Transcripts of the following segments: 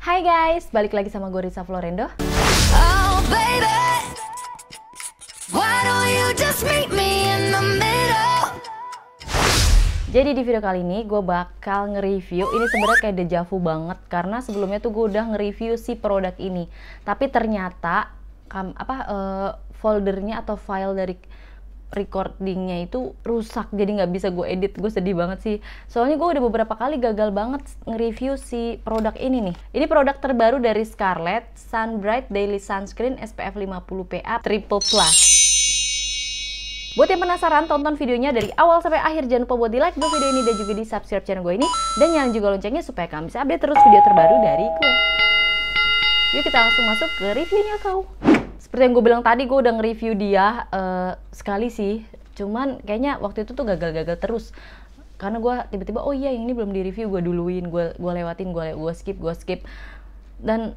Hai guys, balik lagi sama gue Risa Florendo. Oh baby, why don't you just meet me in the middle? Jadi di video kali ini gue bakal nge-review, ini sebenarnya kayak dejavu banget karena sebelumnya tuh gue udah nge-review si produk ini. Tapi ternyata foldernya atau file dari recordingnya itu rusak, jadi nggak bisa gue edit. Gue sedih banget sih, soalnya gue udah beberapa kali gagal banget nge-review si produk ini nih. Ini produk terbaru dari Scarlett, Sun Bright Daily Sunscreen SPF 50 PA Triple Plus. Buat yang penasaran, tonton videonya dari awal sampai akhir. Jangan lupa buat di like video ini dan juga di subscribe channel gue ini, dan nyalain juga loncengnya supaya kalian bisa update terus video terbaru dari gue. Yuk kita langsung masuk ke reviewnya kau. Seperti yang gue bilang tadi, gue udah nge-review dia sekali sih, cuman kayaknya waktu itu tuh gagal-gagal terus karena gue tiba-tiba oh iya yang ini belum di-review, gue duluin, gue lewatin, gue skip. Dan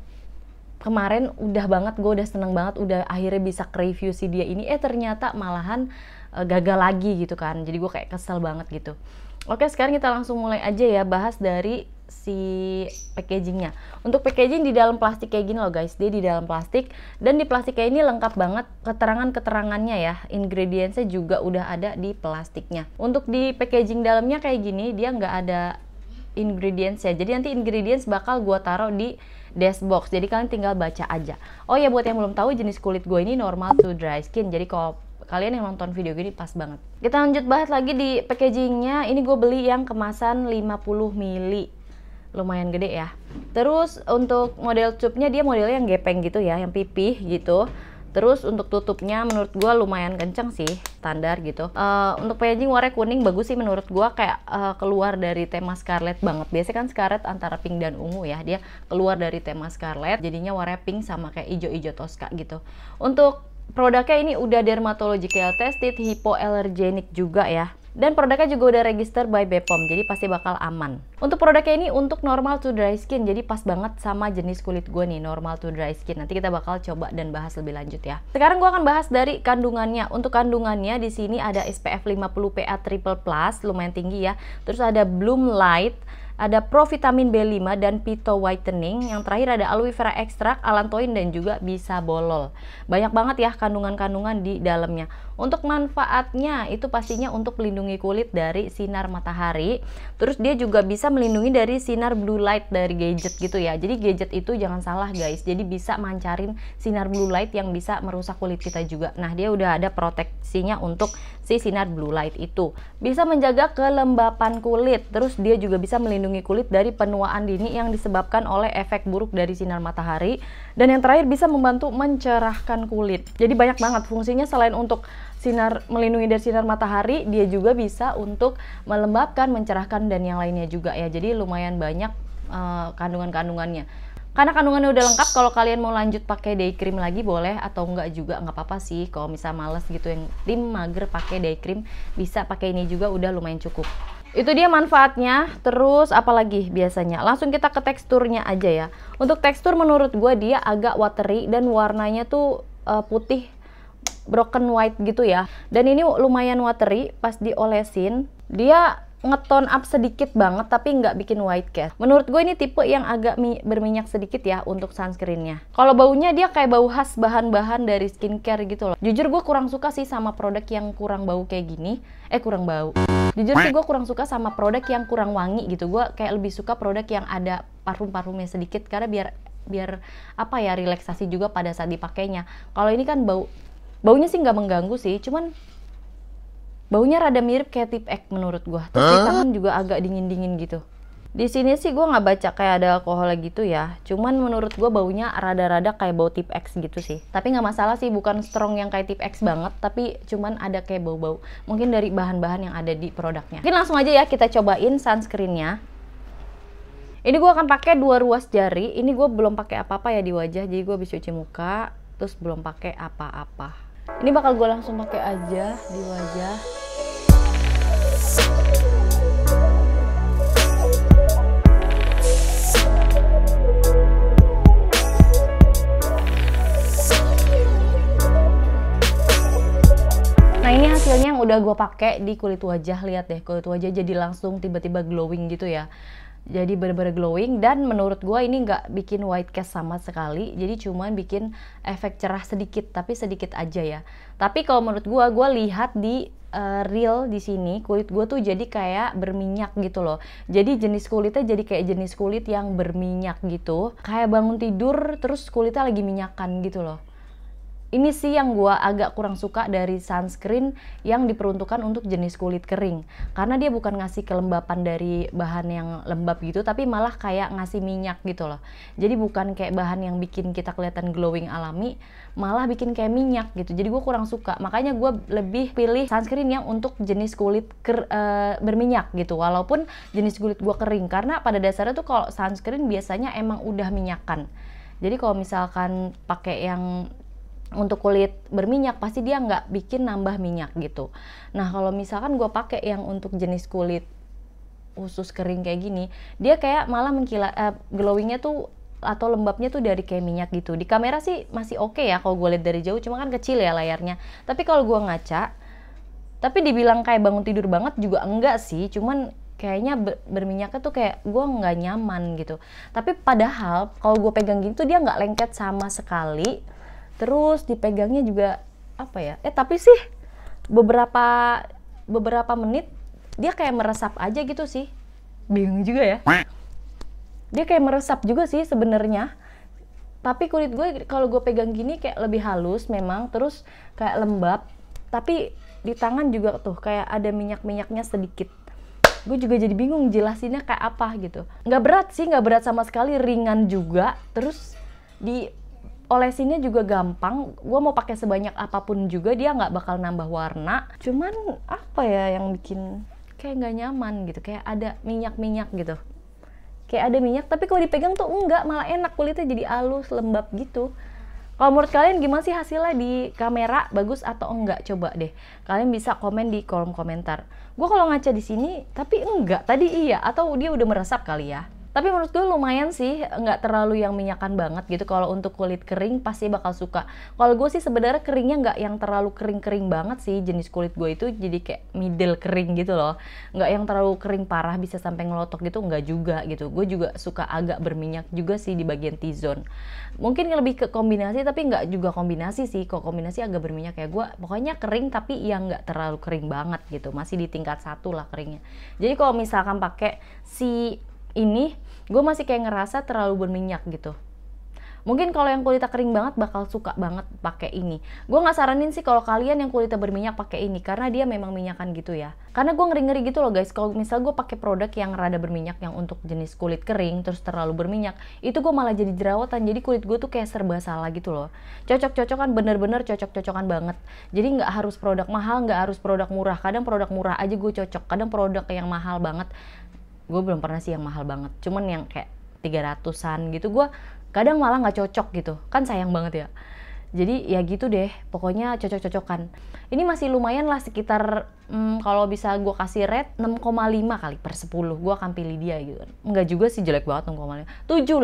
kemarin udah banget, gue udah seneng banget, udah akhirnya bisa ke-review si dia ini, ternyata malahan gagal lagi gitu kan. Jadi gue kayak kesel banget gitu. Oke, sekarang kita langsung mulai aja ya, bahas dari si packagingnya. Untuk packaging di dalam plastik kayak gini loh guys, dia di dalam plastik, dan di plastik kayak ini lengkap banget keterangannya ya, ingredientsnya juga udah ada di plastiknya. Untuk di packaging dalamnya kayak gini, dia nggak ada ingredients ya, jadi nanti ingredients bakal gua taruh di dashbox, jadi kalian tinggal baca aja. Oh ya, buat yang belum tahu, jenis kulit gue ini normal to dry skin, jadi kalau kalian yang nonton video gini pas banget. Kita lanjut bahas lagi di packagingnya. Ini gue beli yang kemasan 50 ml, lumayan gede ya. Terus untuk model tube-nya, dia modelnya yang gepeng gitu ya, yang pipih gitu. Terus untuk tutupnya menurut gue lumayan kenceng sih, standar gitu. Untuk packaging warna kuning bagus sih menurut gue, kayak keluar dari tema Scarlett banget. Biasanya kan Scarlett antara pink dan ungu ya, dia keluar dari tema Scarlett, jadinya warna pink sama kayak ijo-ijo Tosca gitu. Untuk produknya ini udah dermatological tested, hypoallergenic juga ya. Dan produknya juga udah register by BPOM, jadi pasti bakal aman. Untuk produknya ini untuk normal to dry skin, jadi pas banget sama jenis kulit gue nih, normal to dry skin. Nanti kita bakal coba dan bahas lebih lanjut ya. Sekarang gue akan bahas dari kandungannya. Untuk kandungannya di sini ada SPF 50 PA Triple Plus, lumayan tinggi ya. Terus ada Bloom Light, ada provitamin B5 dan phyto whitening. Yang terakhir ada aloe vera extract, allantoin, dan juga bisabolol. Banyak banget ya kandungan-kandungan di dalamnya. Untuk manfaatnya itu pastinya untuk melindungi kulit dari sinar matahari. Terus dia juga bisa melindungi dari sinar blue light dari gadget gitu ya. Jadi gadget itu jangan salah guys, jadi bisa mancarin sinar blue light yang bisa merusak kulit kita juga. Nah, dia udah ada proteksinya untuk si sinar blue light itu. Bisa menjaga kelembapan kulit. Terus dia juga bisa melindungi kulit dari penuaan dini yang disebabkan oleh efek buruk dari sinar matahari. Dan yang terakhir bisa membantu mencerahkan kulit. Jadi banyak banget fungsinya. Selain untuk melindungi dari sinar matahari, dia juga bisa untuk melembabkan, mencerahkan, dan yang lainnya juga ya. Jadi lumayan banyak kandungan-kandungannya. Karena kandungannya udah lengkap, kalau kalian mau lanjut pakai day cream lagi boleh, atau enggak juga nggak apa-apa sih. Kalau misal males gitu, yang tim mager pakai day cream, bisa pakai ini juga, udah lumayan cukup. Itu dia manfaatnya. Terus apalagi biasanya, langsung kita ke teksturnya aja ya. Untuk tekstur menurut gue dia agak watery dan warnanya tuh putih broken white gitu ya. Dan ini lumayan watery, pas diolesin dia ngetone up sedikit banget tapi nggak bikin white cast. Menurut gue ini tipe yang agak berminyak sedikit ya untuk sunscreennya. Kalau baunya dia kayak bau khas bahan-bahan dari skincare gitu loh. Jujur gue kurang suka sih sama produk yang kurang bau kayak gini. Kurang bau. Jujur sih gue kurang suka sama produk yang kurang wangi gitu. Gue kayak lebih suka produk yang ada parfum-parfumnya sedikit, karena biar apa ya, relaksasi juga pada saat dipakainya. Kalau ini kan baunya sih nggak mengganggu sih, cuman baunya rada mirip kayak Tip X menurut gua. Terus di tangan juga agak dingin-dingin gitu. Di sini sih gua nggak baca kayak ada alkohol gitu ya. Cuman menurut gua baunya rada-rada kayak bau Tip X gitu sih. Tapi nggak masalah sih, bukan strong yang kayak Tip X banget, tapi cuman ada kayak bau-bau. Mungkin dari bahan-bahan yang ada di produknya. Mungkin langsung aja ya kita cobain sunscreennya. Ini gua akan pakai 2 ruas jari. Ini gua belum pakai apa-apa ya di wajah, jadi gua habis cuci muka, terus belum pakai apa-apa. Ini bakal gue langsung pakai aja di wajah. Nah, ini hasilnya yang udah gue pakai di kulit wajah. Lihat deh, kulit wajah jadi langsung tiba-tiba glowing gitu ya. Jadi bener-bener glowing, dan menurut gue ini nggak bikin white cast sama sekali, jadi cuman bikin efek cerah sedikit, tapi sedikit aja ya. Tapi kalau menurut gue lihat di real di sini kulit gue tuh jadi kayak berminyak gitu loh. Jadi jenis kulitnya jadi kayak jenis kulit yang berminyak gitu, kayak bangun tidur terus kulitnya lagi minyakan gitu loh. Ini sih yang gue agak kurang suka dari sunscreen yang diperuntukkan untuk jenis kulit kering. Karena dia bukan ngasih kelembapan dari bahan yang lembab gitu, tapi malah kayak ngasih minyak gitu loh. Jadi bukan kayak bahan yang bikin kita kelihatan glowing alami, malah bikin kayak minyak gitu. Jadi gue kurang suka. Makanya gue lebih pilih sunscreen yang untuk jenis kulit berminyak gitu. Walaupun jenis kulit gue kering. Karena pada dasarnya tuh kalau sunscreen biasanya emang udah minyakan. Jadi kalau misalkan pakai yang untuk kulit berminyak, pasti dia nggak bikin nambah minyak gitu. Nah kalau misalkan gue pakai yang untuk jenis kulit khusus kering kayak gini, dia kayak malah glowingnya tuh atau lembabnya tuh dari kayak minyak gitu. Di kamera sih masih oke ya kalau gue lihat dari jauh, cuma kan kecil ya layarnya. Tapi kalau gue ngaca, tapi dibilang kayak bangun tidur banget juga enggak sih, cuman kayaknya berminyaknya tuh kayak gue nggak nyaman gitu. Tapi padahal kalau gue pegang gini tuh dia nggak lengket sama sekali. Terus dipegangnya juga apa ya? Tapi sih beberapa menit dia kayak meresap aja gitu sih. Bingung juga ya. Dia kayak meresap juga sih sebenarnya. Tapi kulit gue kalau gue pegang gini kayak lebih halus memang, terus kayak lembab. Tapi di tangan juga tuh kayak ada minyak-minyaknya sedikit. Gue juga jadi bingung jelasinnya kayak apa gitu. Nggak berat sih, nggak berat sama sekali, ringan juga. Terus olesinnya juga gampang. Gue mau pakai sebanyak apapun juga dia nggak bakal nambah warna. Cuman apa ya yang bikin kayak nggak nyaman gitu, kayak ada minyak-minyak gitu. Kayak ada minyak, tapi kalau dipegang tuh enggak, malah enak, kulitnya jadi halus, lembab gitu. Kalau menurut kalian gimana sih hasilnya di kamera, bagus atau enggak? Coba deh, kalian bisa komen di kolom komentar. Gue kalau ngaca di sini, tapi enggak, tadi iya, atau dia udah meresap kali ya. Tapi menurut gue lumayan sih, nggak terlalu yang minyakan banget gitu. Kalau untuk kulit kering pasti bakal suka. Kalau gue sih sebenarnya keringnya nggak yang terlalu kering-kering banget sih. Jenis kulit gue itu jadi kayak middle kering gitu loh. Nggak yang terlalu kering parah bisa sampai ngelotok gitu, nggak juga gitu. Gue juga suka agak berminyak juga sih di bagian T-zone. Mungkin lebih ke kombinasi, tapi nggak juga kombinasi sih. Kok kombinasi agak berminyak ya gue. Pokoknya kering tapi yang nggak terlalu kering banget gitu. Masih di tingkat 1 lah keringnya. Jadi kalau misalkan pakai si ini, gue masih kayak ngerasa terlalu berminyak gitu. Mungkin kalau yang kulitnya kering banget bakal suka banget pakai ini. Gue nggak saranin sih kalau kalian yang kulitnya berminyak pakai ini, karena dia memang minyakan gitu ya. Karena gue ngeri-ngeri gitu loh guys, kalau misal gue pakai produk yang rada berminyak yang untuk jenis kulit kering terus terlalu berminyak, itu gue malah jadi jerawatan. Jadi kulit gue tuh kayak serba salah gitu loh. Cocok-cocokan, bener-bener cocok-cocokan banget. Jadi nggak harus produk mahal, nggak harus produk murah. Kadang produk murah aja gue cocok, kadang produk yang mahal banget. Gue belum pernah sih yang mahal banget, cuman yang kayak 300-an gitu gue kadang malah nggak cocok gitu, kan sayang banget ya. Jadi ya gitu deh, pokoknya cocok-cocokan. Ini masih lumayan lah, sekitar kalau bisa gue kasih rate 6,5 kali per 10, gue akan pilih dia gitu. Enggak juga sih jelek banget 6,5, 7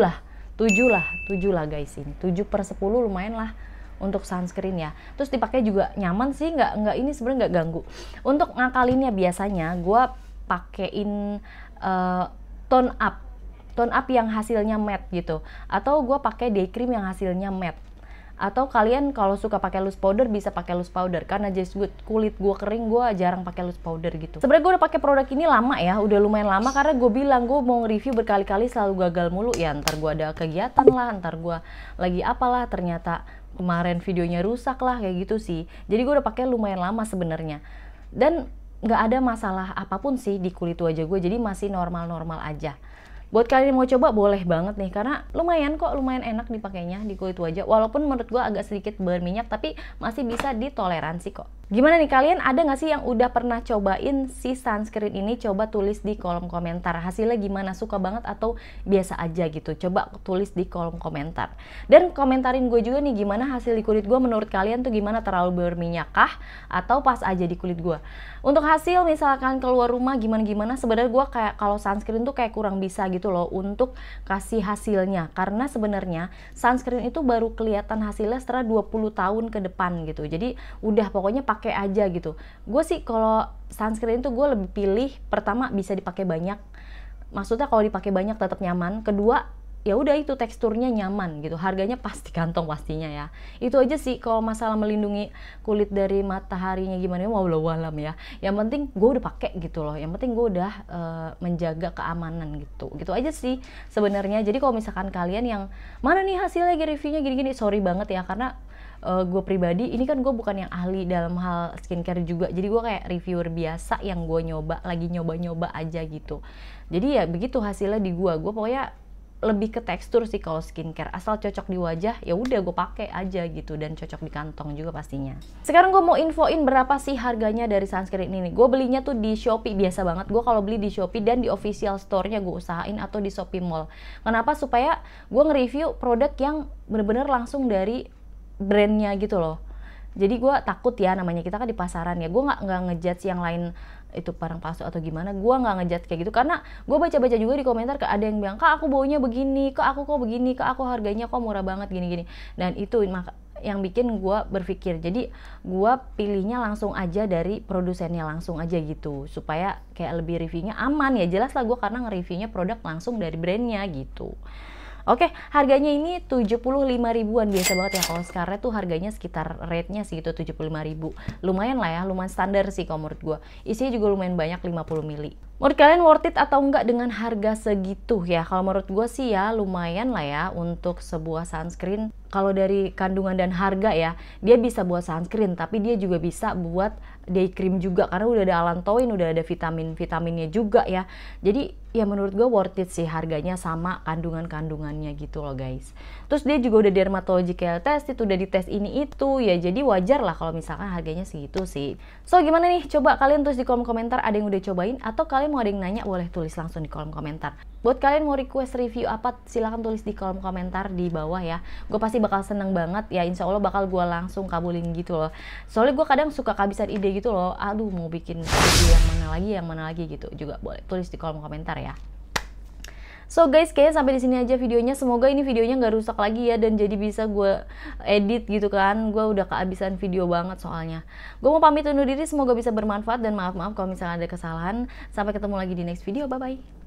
lah guys, ini 7/10 lumayan lah untuk sunscreen ya. Terus dipakai juga nyaman sih, nggak ini sebenarnya nggak ganggu. Untuk ngakalinnya biasanya gue pakein tone up yang hasilnya matte gitu, atau gue pakai day cream yang hasilnya matte. Atau kalian kalau suka pakai loose powder bisa pakai loose powder, karena jadi kulit gue kering gue jarang pakai loose powder gitu. Sebenarnya gue udah pakai produk ini lama ya, udah lumayan lama, karena gue bilang gue mau nge-review berkali-kali selalu gagal mulu ya. Ntar gue ada kegiatan lah, ntar gue lagi apalah, ternyata kemarin videonya rusak lah, kayak gitu sih. Jadi gue udah pakai lumayan lama sebenarnya, dan nggak ada masalah apapun sih di kulit wajah gue, jadi masih normal-normal aja. Buat kalian yang mau coba boleh banget nih, karena lumayan enak dipakainya di kulit wajah. Walaupun menurut gue agak sedikit berminyak, tapi masih bisa ditoleransi kok. Gimana nih kalian, ada nggak sih yang udah pernah cobain si sunscreen ini? Coba tulis di kolom komentar hasilnya gimana, suka banget atau biasa aja gitu. Coba tulis di kolom komentar. Dan komentarin gue juga nih gimana hasil di kulit gue, menurut kalian tuh gimana, terlalu berminyak kah atau pas aja di kulit gue. Untuk hasil misalkan keluar rumah gimana-gimana, sebenarnya gue kayak kalau sunscreen tuh kayak kurang bisa gitu loh untuk kasih hasilnya, karena sebenarnya sunscreen itu baru kelihatan hasilnya setelah 20 tahun ke depan gitu. Jadi udah pokoknya pakai aja gitu. Gue sih kalau sunscreen itu gue lebih pilih pertama bisa dipakai banyak, maksudnya kalau dipakai banyak tetap nyaman. Kedua, ya udah itu teksturnya nyaman gitu, harganya pas di kantong pastinya ya. Itu aja sih kalau masalah melindungi kulit dari mataharinya gimana, walau alam ya. Yang penting gue udah pakai gitu loh, yang penting gue udah menjaga keamanan gitu aja sih sebenarnya. Jadi kalau misalkan kalian yang mana nih hasilnya reviewnya gini-gini, sorry banget ya, karena gue pribadi ini kan gue bukan yang ahli dalam hal skincare juga, jadi gue kayak reviewer biasa yang gue lagi nyoba aja gitu. Jadi ya begitu hasilnya di gue pokoknya lebih ke tekstur sih kalau skincare, asal cocok di wajah ya udah gue pakai aja gitu, dan cocok di kantong juga pastinya. Sekarang gue mau infoin berapa sih harganya dari sunscreen ini. Gue belinya tuh di Shopee, biasa banget gue kalau beli di Shopee dan di official store-nya gue usahain, atau di Shopee Mall. Kenapa? Supaya gue nge-review produk yang bener-bener langsung dari brandnya gitu loh. Jadi gue takut ya, namanya kita kan di pasaran ya, gue nggak ngejudge yang lain itu barang palsu atau gimana, gue nggak ngejudge kayak gitu, karena gue baca-baca juga di komentar ada yang bilang, kak aku baunya begini, kak aku kok begini, kak aku harganya kok murah banget gini-gini, dan itu yang bikin gue berpikir. Jadi gue pilihnya langsung aja dari produsennya langsung aja gitu, supaya kayak lebih reviewnya aman ya, jelas lah gue karena nge-reviewnya produk langsung dari brandnya gitu. Oke, harganya ini 75 ribuan, biasa banget ya kalau sekarang tuh harganya sekitar rate-nya segitu 75 ribu. Lumayan lah ya, lumayan standar sih kalau menurut gue. Isinya juga lumayan banyak, 50 mili. Menurut kalian worth it atau enggak dengan harga segitu ya? Kalau menurut gue sih ya lumayan lah ya untuk sebuah sunscreen. Kalau dari kandungan dan harga ya, dia bisa buat sunscreen, tapi dia juga bisa buat day cream juga, karena udah ada allantoin, udah ada vitaminnya juga ya. Jadi ya menurut gue worth it sih harganya sama kandungannya gitu loh guys. Terus dia juga udah dermatological test, itu udah dites ini itu ya, jadi wajar lah kalau misalkan harganya segitu sih. So gimana nih, coba kalian tulis di kolom komentar ada yang udah cobain, atau kalian mau ada yang nanya boleh tulis langsung di kolom komentar. Buat kalian mau request review apa, silahkan tulis di kolom komentar di bawah ya. Gue pasti bakal seneng banget ya, insya Allah bakal gue langsung kabulin gitu loh. Soalnya gue kadang suka kehabisan ide gitu loh, aduh mau bikin video yang mana lagi gitu. Juga boleh tulis di kolom komentar ya. So guys, kayaknya sampai di sini aja videonya. Semoga ini videonya nggak rusak lagi ya, dan jadi bisa gue edit gitu kan. Gue udah kehabisan video banget soalnya. Gue mau pamit undur diri, semoga bisa bermanfaat, dan maaf kalau misalnya ada kesalahan. Sampai ketemu lagi di next video, bye bye.